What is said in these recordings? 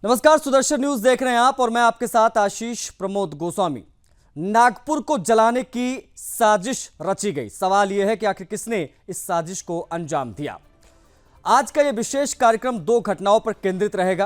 नमस्कार, सुदर्शन न्यूज देख रहे हैं आप और मैं आपके साथ आशीष प्रमोद गोस्वामी। नागपुर को जलाने की साजिश रची गई। सवाल यह है कि आखिर किसने इस साजिश को अंजाम दिया। आज का यह विशेष कार्यक्रम दो घटनाओं पर केंद्रित रहेगा,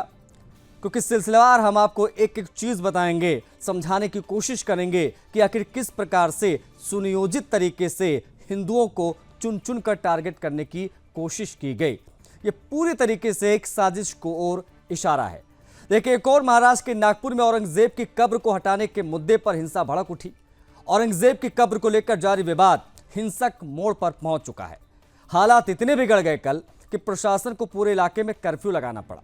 क्योंकि सिलसिलेवार हम आपको एक एक चीज बताएंगे, समझाने की कोशिश करेंगे कि आखिर किस प्रकार से सुनियोजित तरीके से हिंदुओं को चुन चुन कर टारगेट करने की कोशिश की गई। यह पूरी तरीके से एक साजिश को ओर इशारा है। देखिए, एक और महाराष्ट्र के नागपुर में औरंगजेब की कब्र को हटाने के मुद्दे पर हिंसा भड़क उठी। औरंगजेब की कब्र को लेकर जारी विवाद हिंसक मोड़ पर पहुंच चुका है। हालात इतने बिगड़ गए कल कि प्रशासन को पूरे इलाके में कर्फ्यू लगाना पड़ा।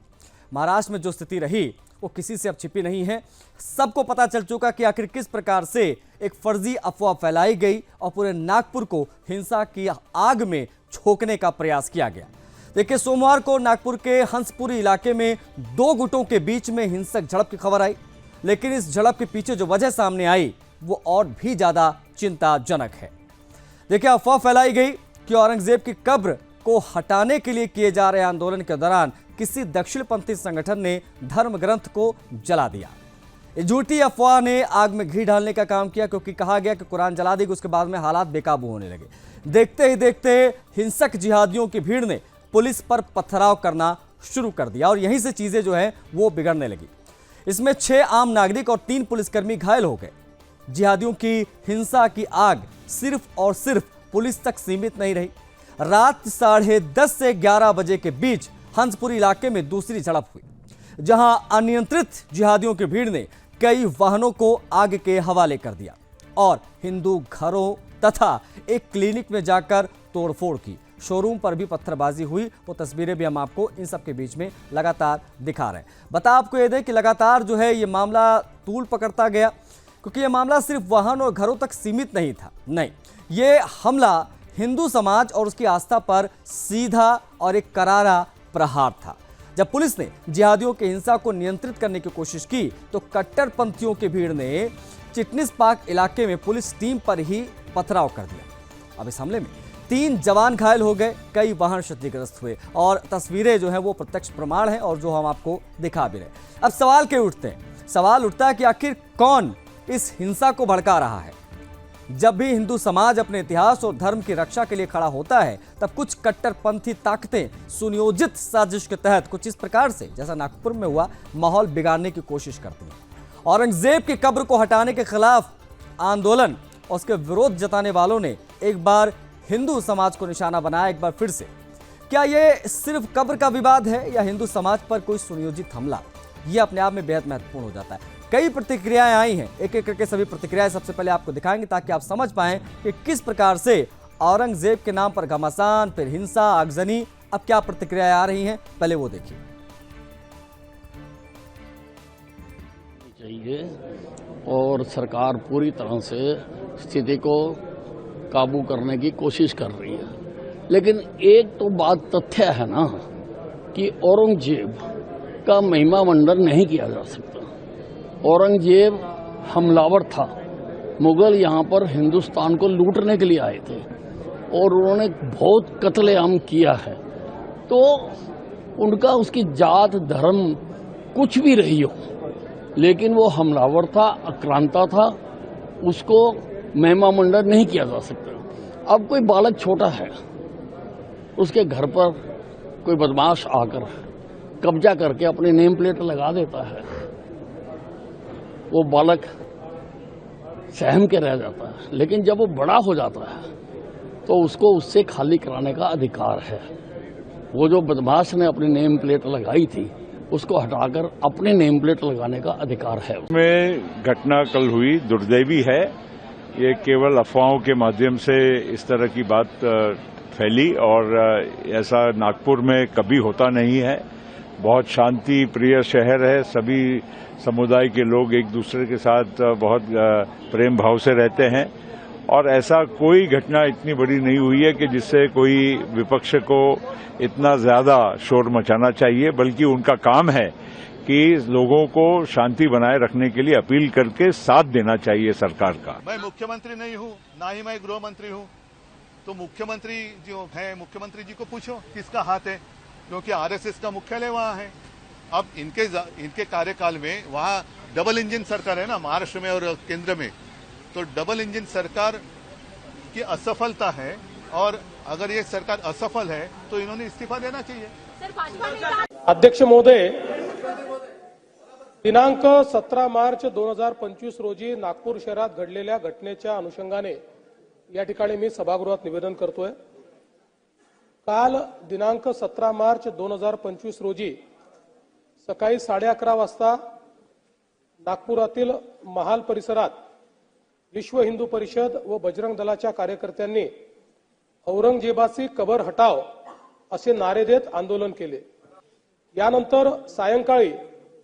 महाराष्ट्र में जो स्थिति रही वो किसी से अब छिपी नहीं है। सबको पता चल चुका कि आखिर किस प्रकार से एक फर्जी अफवाह फैलाई गई और पूरे नागपुर को हिंसा की आग में झोंकने का प्रयास किया गया। देखिए, सोमवार को नागपुर के हंसपुरी इलाके में दो गुटों के बीच में हिंसक झड़प की खबर आई, लेकिन इस झड़प के पीछे जो वजह सामने आई वो और भी ज्यादा चिंताजनक है। देखिए, अफवाह फैलाई गई कि औरंगजेब की कब्र को हटाने के लिए किए जा रहे आंदोलन के दौरान किसी दक्षिणपंथी संगठन ने धर्म ग्रंथ को जला दिया। इस झूठी अफवाह ने आग में घी डालने का काम किया, क्योंकि कहा गया कि कुरान जला देगी। उसके बाद में हालात बेकाबू होने लगे। देखते ही देखते हिंसक जिहादियों की भीड़ ने पुलिस पर पथराव करना शुरू कर दिया और यहीं से चीजें जो है वो बिगड़ने लगी। इसमें 6 आम नागरिक और 3 पुलिसकर्मी घायल हो गए। जिहादियों की हिंसा की आग सिर्फ और सिर्फ पुलिस तक सीमित नहीं रही। रात 10:30 से 11 बजे के बीच हंसपुरी इलाके में दूसरी झड़प हुई, जहां अनियंत्रित जिहादियों की भीड़ ने कई वाहनों को आग के हवाले कर दिया और हिंदू घरों तथा एक क्लिनिक में जाकर तोड़फोड़ की। शोरूम पर भी पत्थरबाजी हुई। वो तस्वीरें भी हम आपको इन सब के बीच में लगातार दिखा रहे हैं। बता आपको ये दें कि लगातार जो है ये मामला तूल पकड़ता गया, क्योंकि ये मामला सिर्फ वाहन और घरों तक सीमित नहीं था। नहीं, ये हमला हिंदू समाज और उसकी आस्था पर सीधा और एक करारा प्रहार था। जब पुलिस ने जिहादियों की हिंसा को नियंत्रित करने की कोशिश की तो कट्टरपंथियों की भीड़ ने चिटनिस पार्क इलाके में पुलिस टीम पर ही पथराव कर दिया। अब इस हमले में 3 जवान घायल हो गए, कई वाहन क्षतिग्रस्त हुए और तस्वीरें जो है वो प्रत्यक्ष प्रमाण है और जो हम आपको दिखा भी रहे। अब सवाल क्यों उठते हैं? सवाल उठता है कि आखिर कौन इस हिंसा को भड़का रहा है। जब भी हिंदू समाज अपने इतिहास और धर्म की रक्षा के लिए खड़ा होता है, तब कुछ कट्टरपंथी ताकतें सुनियोजित साजिश के तहत कुछ इस प्रकार से, जैसा नागपुर में हुआ, माहौल बिगाड़ने की कोशिश करती हैं। औरंगजेब की कब्र को हटाने के खिलाफ आंदोलन और उसके विरोध जताने वालों ने एक बार हिंदू समाज को निशाना बनाया। एक बार फिर से, क्या यह सिर्फ कब्र का विवाद है या हिंदू समाज पर कोई सुनियोजित हमला? यह अपने आप में बेहद महत्वपूर्ण हो जाता है। कई प्रतिक्रियाएं आई हैं, एक एक करके सभी प्रतिक्रियाएं सबसे पहले आपको दिखाएंगे, ताकि आप समझ पाएं कि किस प्रकार से औरंगजेब के नाम पर घमासान, फिर हिंसा, आगजनी, अब क्या प्रतिक्रियाएं आ रही हैं, पहले वो देखिए। चाहिए और सरकार पूरी तरह से स्थिति को काबू करने की कोशिश कर रही है, लेकिन एक तो बात तथ्य है ना कि औरंगजेब का महिमा मंडन नहीं किया जा सकता। औरंगजेब हमलावर था। मुगल यहाँ पर हिंदुस्तान को लूटने के लिए आए थे और उन्होंने बहुत कत्लेआम किया है। तो उनका, उसकी जात धर्म कुछ भी रही हो, लेकिन वो हमलावर था, आक्रांता था, उसको महिमा मंडन नहीं किया जा सकता। अब कोई बालक छोटा है, उसके घर पर कोई बदमाश आकर कब्जा करके अपनी नेम प्लेट लगा देता है, वो बालक सहम के रह जाता है। लेकिन जब वो बड़ा हो जाता है तो उसको उससे खाली कराने का अधिकार है। वो जो बदमाश ने अपनी नेम प्लेट लगाई थी, उसको हटाकर अपने नेम प्लेट लगाने का अधिकार है। में घटना कल हुई दुर्दैवी है। ये केवल अफवाहों के माध्यम से इस तरह की बात फैली और ऐसा नागपुर में कभी होता नहीं है। बहुत शांति प्रिय शहर है। सभी समुदाय के लोग एक दूसरे के साथ बहुत प्रेम भाव से रहते हैं और ऐसा कोई घटना इतनी बड़ी नहीं हुई है कि जिससे कोई विपक्ष को इतना ज्यादा शोर मचाना चाहिए, बल्कि उनका काम है कि लोगों को शांति बनाए रखने के लिए अपील करके साथ देना चाहिए सरकार का। मैं मुख्यमंत्री नहीं हूं, ना ही मैं गृह मंत्री हूं, तो मुख्यमंत्री जो है, मुख्यमंत्री जी को पूछो किसका हाथ है, क्योंकि आरएसएस का मुख्यालय वहां है। अब इनके कार्यकाल में वहाँ डबल इंजन सरकार है ना, महाराष्ट्र में और केंद्र में, तो डबल इंजन सरकार की असफलता है और अगर ये सरकार असफल है तो इन्होंने इस्तीफा देना चाहिए। अध्यक्ष महोदय, दिनांक 17 मार्च 2025 रोजी नागपूर शहरात घडलेल्या घटनेच्या अनुषंगाने या ठिकाणी मी सभागृहात निवेदन करतोय। काल दिनांक 17 मार्च 2025 रोजी सकाळी 11:30 वाजता नागपुरातील महाल परिसरात विश्व हिंदू परिषद व बजरंग दलाच्या कार्यकर्त्यांनी औरंगजेबाची कबर हटाव असे नारे देत आंदोलन केले। यानंतर सायंकाळी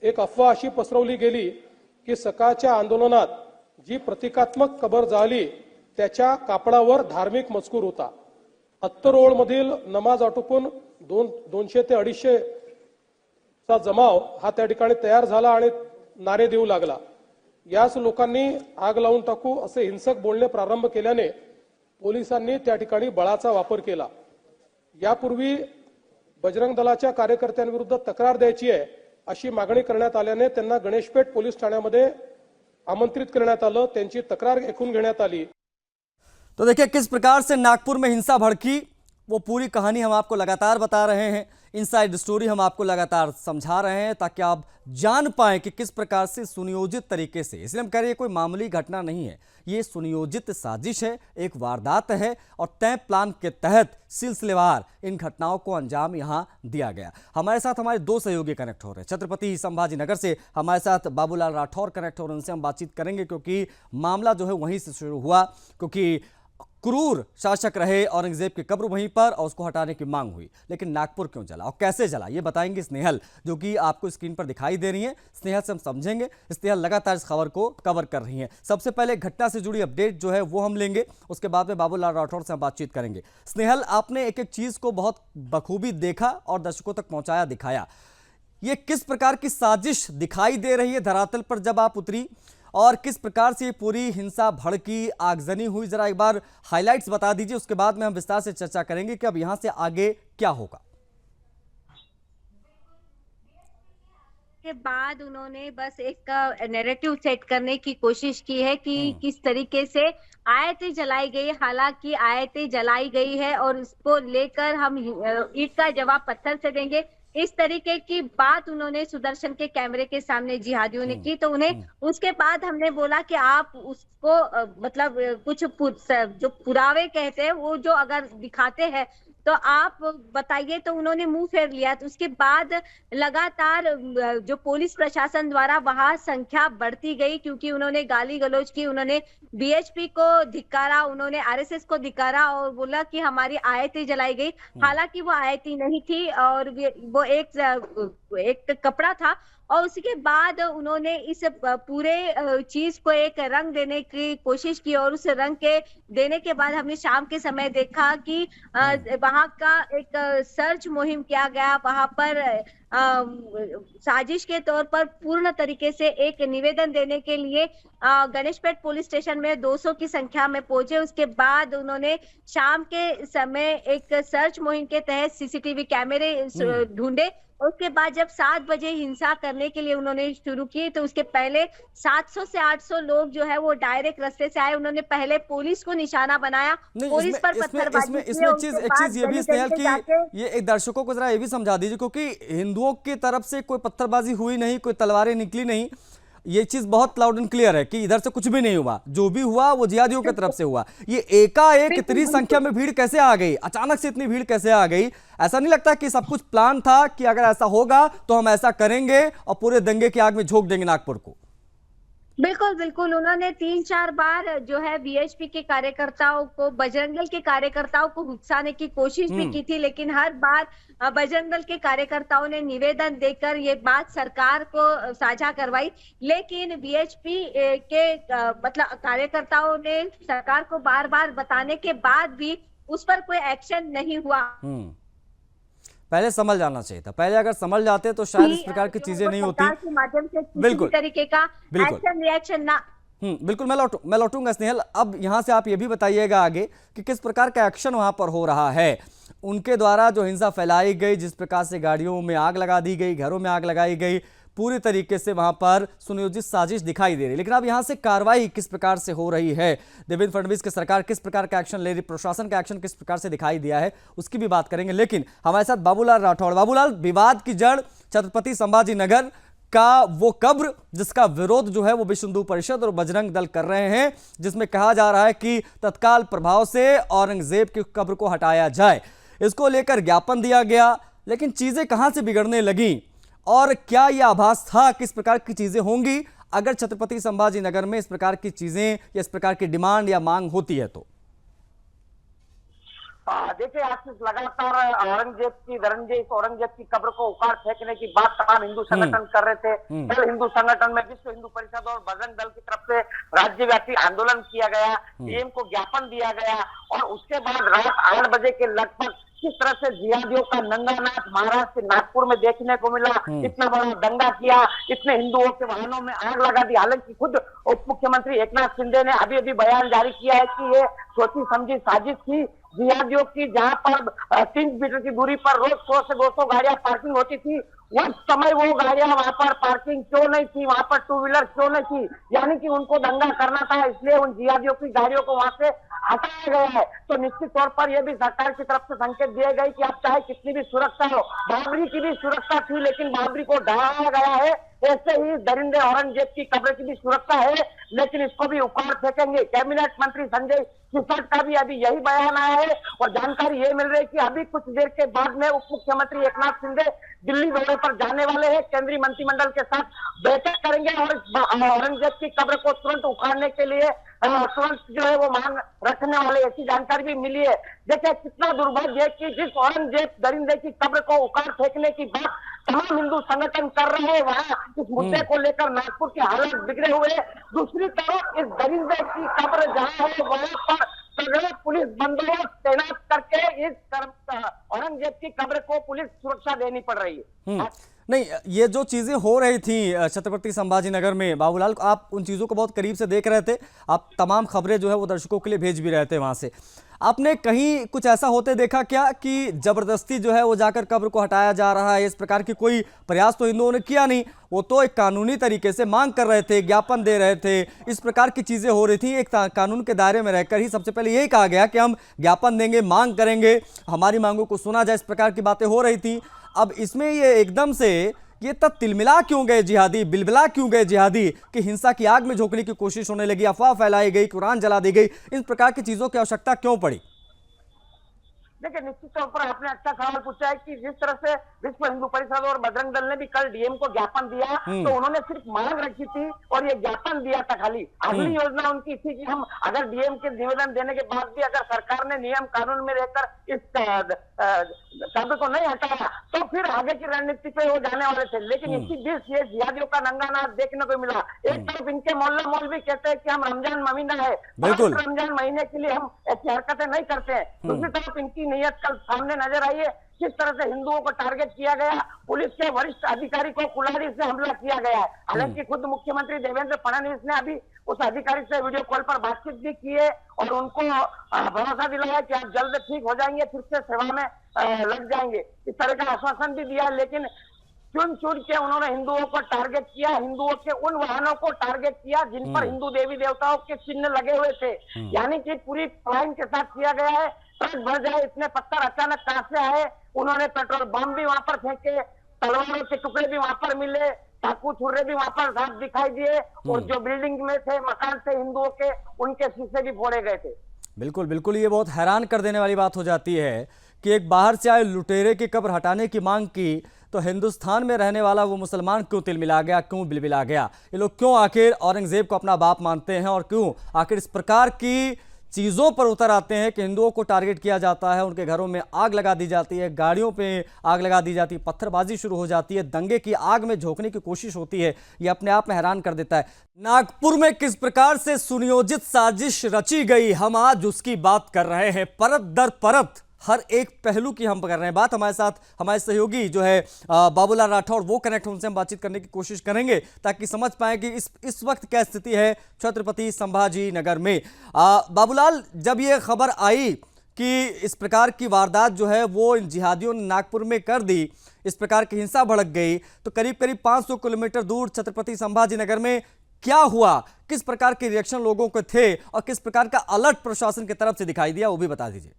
एक अफवा अशी पसरवली गेली की सकाळच्या आंदोलनात जी प्रतिकात्मक कबर जाळली त्याच्या कापडावर धार्मिक मजकूर होता। अत्तरोळमधील नमाज आटोपून 200 ते 250 चा जमाव हा त्या ठिकाणी तयार झाला आणि नारे देऊ लागला। याच लोकांनी आग लावून टाकू असे हिंसक बोलणे प्रारंभ केल्याने पोलिसांनी त्या ठिकाणी बळाचा वापर केला। यापूर्वी बजरंग दलाच्या कार्यकर्त्यांविरुद्ध तक्रार द्यायची आहे अशी मागणी करण्यात आल्याने त्यांना गणेशपेठ पोलीस ठाण्यामध्ये आमंत्रित करण्यात आलं। त्यांची तक्रार ऐकून घेण्यात आली। तो देखिए किस प्रकार से नागपुर में हिंसा भड़की, वो पूरी कहानी हम आपको लगातार बता रहे हैं। इनसाइड स्टोरी हम आपको लगातार समझा रहे हैं ताकि आप जान पाएं कि किस प्रकार से सुनियोजित तरीके से, इसलिए हम कह रहे हैं कोई मामूली घटना नहीं है, ये सुनियोजित साजिश है, एक वारदात है और तय प्लान के तहत सिलसिलेवार इन घटनाओं को अंजाम यहां दिया गया। हमारे साथ हमारे दो सहयोगी कनेक्ट हो रहे हैं। छत्रपति संभाजी नगर से हमारे साथ बाबूलाल राठौर कनेक्ट हो रहे हैं, उनसे हम बातचीत करेंगे क्योंकि मामला जो है वहीं से शुरू हुआ, क्योंकि क्रूर शासक रहे औरंगजेब की कब्र वहीं पर और उसको हटाने की मांग हुई। लेकिन नागपुर क्यों जला और कैसे जला ये बताएंगे स्नेहल, जो कि आपको स्क्रीन पर दिखाई दे रही हैं। स्नेहल से हम समझेंगे, स्नेहल लगातार इस खबर को कवर कर रही हैं। सबसे पहले घटना से जुड़ी अपडेट जो है वो हम लेंगे, उसके बाद में बाबूलाल राठौर से हम बातचीत करेंगे। स्नेहल, आपने एक एक चीज को बहुत बखूबी देखा और दर्शकों तक पहुंचाया, दिखाया। ये किस प्रकार की साजिश दिखाई दे रही है धरातल पर जब आप उतरी, और किस प्रकार से ये पूरी हिंसा भड़की, आगजनी हुई, जरा एक बार हाइलाइट्स बता दीजिए, उसके बाद में हम विस्तार से चर्चा करेंगे कि अब यहां से आगे क्या होगा। के बाद उन्होंने बस एक नैरेटिव सेट करने की कोशिश की है कि किस तरीके से आयतें जलाई गई, हालांकि आयतें जलाई गई है और उसको लेकर हम ईंट का जवाब पत्थर से देंगे, इस तरीके की बात उन्होंने सुदर्शन के कैमरे के सामने जिहादियों ने की। तो उन्हें उसके बाद हमने बोला कि आप उसको मतलब कुछ जो पुरावे कहते हैं वो जो अगर दिखाते हैं तो आप बताइए। तो उन्होंने मुंह फेर लिया। तो उसके बाद लगातार जो पुलिस प्रशासन द्वारा वहां संख्या बढ़ती गई, क्योंकि उन्होंने गाली गलौज की, उन्होंने बीएचपी को धिक्कारा, उन्होंने आरएसएस को धिक्कारा और बोला कि हमारी आयतें जलाई गई। हालांकि वो आयतें नहीं थी और वो एक कपड़ा था। और उसके बाद उन्होंने इस पूरे चीज को एक रंग देने की कोशिश की और उस रंग के देने के बाद हमने शाम के समय देखा कि वहां का एक सर्च मुहिम किया गया। वहां पर साजिश के तौर पर पूर्ण तरीके से एक निवेदन देने के लिए गणेशपेठ पुलिस स्टेशन में 200 की संख्या में पहुंचे। उसके बाद उन्होंने शाम के समय एक सर्च मुहिम के तहत सीसीटीवी कैमरे ढूंढे। उसके बाद जब 7 बजे हिंसा करने के लिए उन्होंने शुरू की, तो उसके पहले 700 से 800 लोग जो है वो डायरेक्ट रास्ते से आए। उन्होंने पहले पुलिस को निशाना बनाया, पुलिस पर पत्थरबाजी की। इसमें एक चीज ये भी स्नेहल की, ये एक दर्शकों को जरा ये भी समझा दीजिए, क्योंकि हिंदुओं की तरफ से कोई पत्थरबाजी हुई नहीं, कोई तलवारें निकली नहीं। ये चीज बहुत लाउड एंड क्लियर है कि इधर से कुछ भी नहीं हुआ, जो भी हुआ वो जिहादियों की तरफ से हुआ। ये एकाएक इतनी संख्या में भीड़ कैसे आ गई, अचानक से इतनी भीड़ कैसे आ गई? ऐसा नहीं लगता कि सब कुछ प्लान था कि अगर ऐसा होगा तो हम ऐसा करेंगे और पूरे दंगे की आग में झोंक देंगे नागपुर को? बिल्कुल बिल्कुल, उन्होंने 3-4 बार जो है बीएचपी के कार्यकर्ताओं को, बजरंग दल के कार्यकर्ताओं को उकसाने की कोशिश भी की थी, लेकिन हर बार बजरंग दल के कार्यकर्ताओं ने निवेदन देकर ये बात सरकार को साझा करवाई। लेकिन बीएचपी के मतलब कार्यकर्ताओं ने सरकार को बार बार बताने के बाद भी उस पर कोई एक्शन नहीं हुआ। पहले समझ जाना चाहिए था, पहले अगर समझ जाते तो शायद इस प्रकार की चीजें नहीं होती। सरकार के माध्यम से बिल्कुल किसी तरीके का एक्शन रिएक्शन ना। बिल्कुल, मैं लौटूंगा स्नेहल। अब यहां से आप ये भी बताइएगा आगे कि किस प्रकार का एक्शन वहां पर हो रहा है। उनके द्वारा जो हिंसा फैलाई गई, जिस प्रकार से गाड़ियों में आग लगा दी गई, घरों में आग लगाई गई, पूरी तरीके से वहां पर सुनियोजित साजिश दिखाई दे रही। लेकिन अब यहां से कार्रवाई किस प्रकार से हो रही है, देवेंद्र फडणवीस की सरकार किस प्रकार का एक्शन ले रही, प्रशासन का एक्शन किस प्रकार से दिखाई दिया है, उसकी भी बात करेंगे। लेकिन हमारे साथ बाबूलाल राठौड़। बाबूलाल, विवाद की जड़ छत्रपति संभाजी नगर का वो कब्र जिसका विरोध जो है वो विश्व हिंदू परिषद और बजरंग दल कर रहे हैं, जिसमें कहा जा रहा है कि तत्काल प्रभाव से औरंगजेब की कब्र को हटाया जाए, इसको लेकर ज्ञापन दिया गया। लेकिन चीजें कहां से बिगड़ने लगी और क्या यह आभास था किस प्रकार की चीजें होंगी अगर छत्रपति संभाजी नगर में इस प्रकार की चीजें या इस प्रकार की डिमांड या मांग होती है तो? देखिए, आशीष, लगातार औरंगजेब की कब्र को उखाड़ फेंकने की बात तमाम हिंदू संगठन कर रहे थे। कल हिंदू संगठन में विश्व हिंदू परिषद और बजरंग दल की तरफ से राज्यव्यापी आंदोलन किया गया, पीएम को ज्ञापन दिया गया और उसके बाद रात 8 बजे के लगभग किस तरह से जिहादियों का नंगा नाच महाराष्ट्र के नागपुर में देखने को मिला। इतना बड़ा दंगा किया, इतने हिंदुओं के वाहनों में आग लगा दी। हालांकि खुद उप मुख्यमंत्री एकनाथ शिंदे ने अभी बयान जारी किया है कि ये सोची समझी साजिश थी जिहादियों की, जहां पर 3 मीटर की दूरी पर रोज 100 से 200 गाड़ियां पार्किंग होती थी, उस समय वो गाड़ियां वहां पर पार्किंग क्यों नहीं थी, वहां पर 2 व्हीलर क्यों नहीं थी, यानी कि उनको दंगा करना था, इसलिए उन जिहादियों की गाड़ियों को वहां से हटाया गया है। तो निश्चित तौर पर यह भी सरकार की तरफ से संकेत दिए गए कि आप चाहे कितनी भी सुरक्षा हो, बाबरी की भी सुरक्षा थी लेकिन बाबरी को ढहाया गया है, ऐसे ही दरिंदे औरंगजेब की कब्र की भी सुरक्षा है लेकिन इसको भी उखाड़ फेंकेंगे। कैबिनेट मंत्री संजय सिसोदिया का भी अभी यही बयान आया है और जानकारी ये मिल रही है कि अभी कुछ देर के बाद में उप मुख्यमंत्री एकनाथ शिंदे दिल्ली दौरे पर जाने वाले हैं, केंद्रीय मंत्रिमंडल के साथ बैठक करेंगे और औरंगजेब की कब्र को तुरंत उखाड़ने के लिए तुरंत जो है वो मांग रखने वाले, ऐसी जानकारी भी मिली है। देखिए, कितना दुर्भाग्य है कि जिस औरंगजेब दरिंदे की कब्र को उखाड़ फेंकने की बात तमाम हिंदू संगठन कर रहे हैं, वहाँ इस मुद्दे को लेकर नागपुर के हालात बिगड़े हुए हैं। दूसरी तरफ इस दरिंदे की कब्र जहाँ है वहाँ पर तगड़ा पुलिस बंदोबस्त तैनात करके इस औरंगजेब की कब्र को पुलिस सुरक्षा देनी पड़ रही है। नहीं, ये जो चीजें हो रही थी छत्रपति संभाजी नगर में, बाबूलाल, आप उन चीजों को बहुत करीब से देख रहे थे, आप तमाम खबरें जो है वो दर्शकों के लिए भेज भी रहे थे वहां से। आपने कहीं कुछ ऐसा होते देखा क्या कि जबरदस्ती जो है वो जाकर कब्र को हटाया जा रहा है, इस प्रकार की कोई प्रयास तो हिंदुओं ने किया नहीं, वो तो एक कानूनी तरीके से मांग कर रहे थे, ज्ञापन दे रहे थे, इस प्रकार की चीजें हो रही थी। एक कानून के दायरे में रहकर ही सबसे पहले यही कहा गया कि हम ज्ञापन देंगे, मांग करेंगे, हमारी मांगों को सुना जाए, इस प्रकार की बातें हो रही थी। अब इसमें ये एकदम से ये तब तिलमिला क्यों गए जिहादी, बिलबिला क्यों गए जिहादी कि हिंसा की आग में झोंकने की कोशिश होने लगी, अफवाह फैलाई गई, कुरान जला दी गई, इन प्रकार की चीजों की आवश्यकता क्यों पड़ी? देखिए, निश्चित तौर पर आपने अच्छा सवाल पूछा है कि जिस तरह से विश्व हिंदू परिषद और बजरंग दल ने भी कल डीएम को ज्ञापन दिया तो उन्होंने सिर्फ मांग रखी थी और ये ज्ञापन दिया था खाली। अगली योजना उनकी थी कि हम अगर डीएम के निवेदन देने के बाद भी अगर सरकार ने नियम कानून में रहकर इस कब्र को नहीं हटाया तो फिर आगे की रणनीति पे वो जाने वाले थे। लेकिन इसी बीच ये जिहादियों का नंगा नाच देखने को मिला। एक तरफ इनके मोहल्ला मौलवी कहते हैं कि हम रमजान महीना है, रमजान महीने के लिए हम ऐसी हरकतें नहीं करते हैं। दूसरी तरफ इनकी नीयत कल सामने नजर आई है, किस तरह से हिंदुओं को टारगेट किया गया, पुलिस के वरिष्ठ अधिकारी को कुल्हाड़ी से हमला किया गया है। हालांकि खुद मुख्यमंत्री देवेंद्र फडणवीस ने अभी उस अधिकारी से वीडियो कॉल पर बातचीत भी की है और उनको भरोसा दिलाया कि आप जल्द ठीक हो जाएंगे, फिर से सेवा में लग जाएंगे, इस तरह का आश्वासन भी दिया। लेकिन चुन चुन के उन्होंने हिंदुओं को टारगेट किया, हिंदुओं के उन वाहनों को टारगेट किया जिन पर हिंदू देवी देवताओं के चिन्ह लगे हुए थे, यानी कि पूरी प्लान के साथ किया गया है। ट्रक भर जाए इतने पत्थर अचानक कहां से आए, उन्होंने पेट्रोल बम भी वहां पर फेंके, तलवारों के टुकड़े भी वहां पर मिले, चाकू छुरे भी वहां पर साफ दिखाई दिए और जो बिल्डिंग में थे, मकान थे हिंदुओं के, उनके शीशे भी फोड़े गए थे। बिल्कुल बिल्कुल, ये बहुत हैरान कर देने वाली बात हो जाती है कि एक बाहर से आए लुटेरे की कब्र हटाने की मांग की तो हिंदुस्तान में रहने वाला वो मुसलमान क्यों तिलमिला गया, क्यों बिलबिला गया? ये लोग क्यों आखिर औरंगजेब को अपना बाप मानते हैं और क्यों आखिर इस प्रकार की चीज़ों पर उतर आते हैं कि हिंदुओं को टारगेट किया जाता है, उनके घरों में आग लगा दी जाती है, गाड़ियों पे आग लगा दी जाती है, पत्थरबाजी शुरू हो जाती है, दंगे की आग में झोंकने की कोशिश होती है। ये अपने आप में हैरान कर देता है। नागपुर में किस प्रकार से सुनियोजित साजिश रची गई, हम आज उसकी बात कर रहे हैं। परत दर परत हर एक पहलू की हम कर रहे हैं बात। हमारे साथ हमारे सहयोगी जो है बाबूलाल राठौड़, वो कनेक्ट, उनसे हम बातचीत करने की कोशिश करेंगे ताकि समझ पाएं कि इस वक्त क्या स्थिति है छत्रपति संभाजी नगर में। बाबूलाल, जब ये खबर आई कि इस प्रकार की वारदात जो है वो इन जिहादियों ने नागपुर में कर दी, इस प्रकार की हिंसा भड़क गई, तो करीब करीब 500 किलोमीटर दूर छत्रपति संभाजी नगर में क्या हुआ, किस प्रकार के रिएक्शन लोगों के थे और किस प्रकार का अलर्ट प्रशासन की तरफ से दिखाई दिया, वो भी बता दीजिए।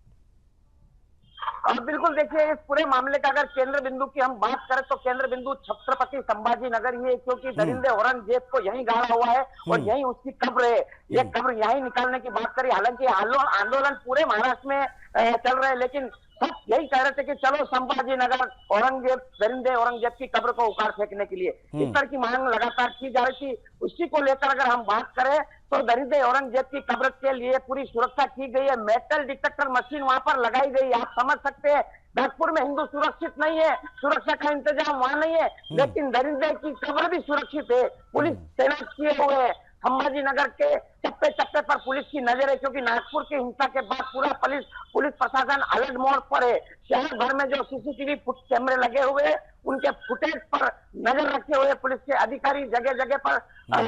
बिल्कुल, देखिए इस पूरे मामले का अगर केंद्र बिंदु की हम बात करें तो केंद्र बिंदु छत्रपति संभाजी नगर ही है, क्योंकि दरिंदे औरंगजेब को यहीं गाड़ा हुआ है और यहीं उसकी कब्र है। ये कब्र यहीं निकालने की बात करी, हालांकि आंदोलन पूरे महाराष्ट्र में चल रहे हैं, लेकिन सब यही कह रहे थे कि चलो संभाजी नगर औरंगजेब, दरिंदे औरंगजेब की कब्र को उखाड़ फेंकने के लिए इस तरह की मांग लगातार की जा रही थी। उसी को लेकर अगर हम बात करें तो दरिंदे औरंगजेब की कब्र के लिए पूरी सुरक्षा की गई है, मेटल डिटेक्टर मशीन वहां पर लगाई गई है। आप समझ सकते हैं नागपुर में हिंदू सुरक्षित नहीं है, सुरक्षा का इंतजाम वहां नहीं है, लेकिन दरिंदे की कब्र भी सुरक्षित है। पुलिस तैनात किए हुए है, संभाजी नगर के चप्पे चप्पे पर पुलिस की नजर है, क्योंकि नागपुर की हिंसा के बाद पूरा पुलिस प्रशासन अलर्ट मोड पर है। शहर भर में जो सीसीटीवी कैमरे लगे हुए हैं उनके फुटेज पर नजर रखे हुए पुलिस के अधिकारी, जगह जगह पर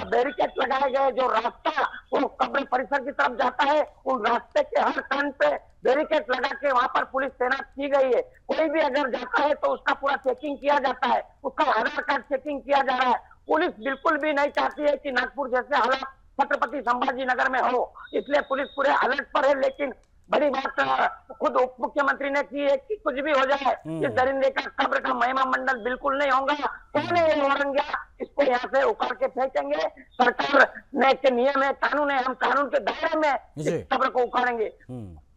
बैरिकेड लगाए गए। जो रास्ता वो कब्र परिसर की तरफ जाता है उन रास्ते के हर कान पे बैरिकेड लगा के वहां पर पुलिस तैनात की गई है। कोई भी अगर जाता है तो उसका पूरा चेकिंग किया जाता है, उसका आधार कार्ड चेकिंग किया जा रहा है। पुलिस बिल्कुल भी नहीं चाहती है कि नागपुर जैसे हालात छत्रपति संभाजी नगर में हो, इसलिए पुलिस पूरे अलर्ट पर है। लेकिन बड़ी बात खुद उप मुख्यमंत्री ने की है कि कुछ भी हो जाए इस दरिंदे का कब्र का महिमा मंडल बिल्कुल नहीं होगा। कौन है ये औरंगजेब, इसको यहाँ से उखाड़ के फेंकेंगे। सरकार ने के नियम है, कानून है, हम कानून के दायरे में इस कब्र को उखाड़ेंगे।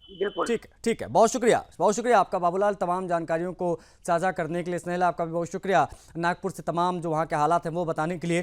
बिल्कुल ठीक है, बहुत शुक्रिया आपका बाबूलाल, तमाम जानकारियों को साझा करने के लिए। स्नेहल, आपका भी बहुत शुक्रिया नागपुर से तमाम जो वहाँ के हालात हैं वो बताने के लिए।